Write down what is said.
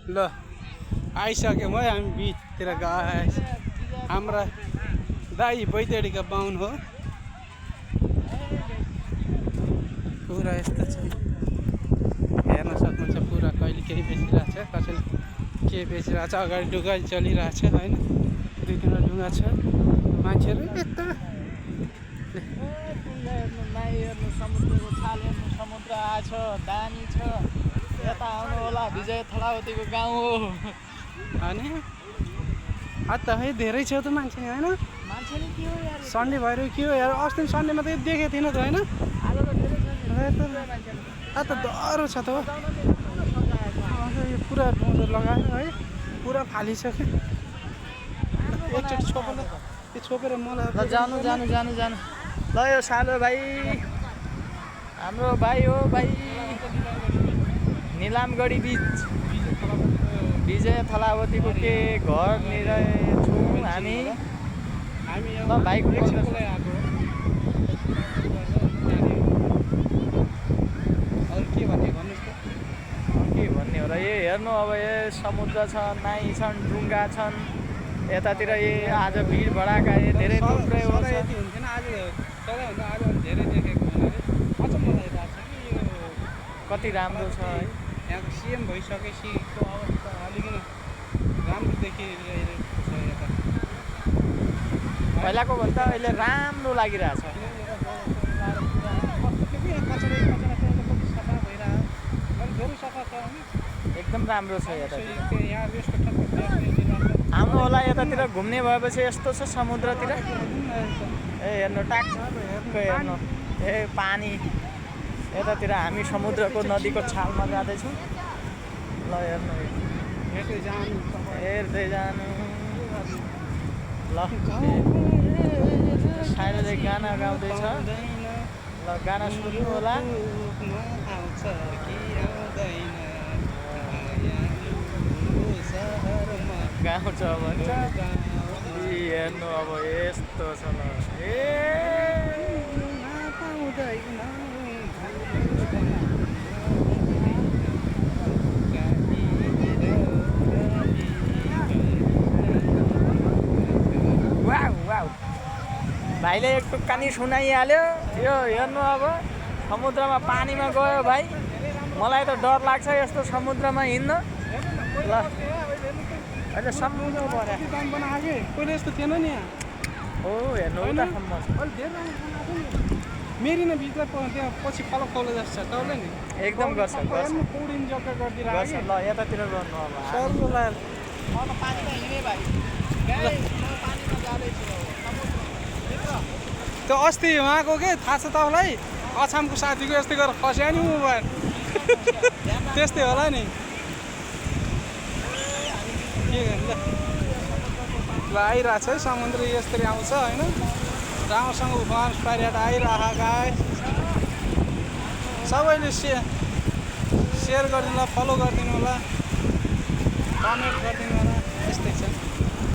ल आइसक्यौँ है हामी बिचतिर गाइस। हाम्रा दाई बैतडीका बाहुन हो। पुरा यस्तो छ, हेर्न सक्नुहुन्छ। पुरा कहिले केही बेचिरहेको छ, कसैले के बेचिरहेको छ। अगाडि ढुङ्गा चलिरहेको छ होइन, दुई तिनवटा ढुङ्गा छ। मान्छेहरू यता हेर्नु समुद्रको छाल हेर्नु, समुद्र आछ दामी छ। यता आउनु होला, विजय थलावतीको गाउँ हो। अनि त है धेरै छ त मान्छे होइन। मान्छे नि के हो यार, सन्डे भएर के हो यार, अस्ति सन्डेमा त देखेको थिएन त होइन। आज त धेरै छ मान्छे। त डह्रो छ त हो। यो पुरा डोजर लगायो है, पुरा फालिसक्यो। एकचोटि छोपेर त्यो छोपेर मलाई ल जानु जानु जानु जानु। ल यो सालो भाइ हाम्रो भाइ हो भाइ। निलामगढी बिच विजय थलावतीको के घरनिर छौँ हामी। ल भाइको के भन्ने हो र। यो हेर्नु अब यो समुद्र छ, नाइ छन्, डुङ्गा छन् यतातिर। यो आज भिड भडाका धेरै थुप्रै हो। कति राम्रो छ है। यहाँको सिएम भइसकेपछिको अवस्था अलिकति राम्रो देखिरहेको छ यता। पहिलाको भन्दा अहिले राम्रो लागिरहेछ। एकदम राम्रो छ यता। आउनु होला यतातिर घुम्ने भएपछि यस्तो छ समुद्रतिर। ए हेर्नु ट्याक्क हेर्नु, ए पानी यतातिर। हामी समुद्रको नदीको छालमा जाँदैछौँ। ल हेर्नु, हेर्दै जानु। ल साइडले गाना गाउँदैछ। ल गाना सुन्नु होला। गाउँछ भन्छ। हेर्नु अब यस्तो छ ल। भाइले एक टुक्कानी सुनाइहाल्यो। यो हेर्नु अब समुद्रमा पानीमा गयो भाइ। मलाई त डर लाग्छ यस्तो समुद्रमा हिँड्न। ल अहिले समुद्र पऱ्यो। पहिले यस्तो थिएन नि यहाँ। हो हेर्नु उतासम्म मेरी नै भित्र त्यहाँ पछि फलो फलो जस्तो छ तपाईँले नि। एकदम गर्छ पौडिने जग्गा गरिदिएर गर्छ। ल यतातिर गर्नु अब। सर्वलाई पानीमा हिँडे भाइ। पानीमा जाँदैछु। त्यो अस्ति उहाँको के थाहा छ तपाईँलाई, अछामको साथीको यस्तै गरेर खस्यो नि मोबाइल। त्यस्तै होला नि। के गर्नु ल आइरहेछ है समुद्र यसरी आउँछ होइन। राम्रोसँग उफान पारिएर आइरह गाइस। सबैले सेयर गरिदिनु होला, फलो गरिदिनु होला, कमेन्ट गरिदिनु होला। यस्तै छ।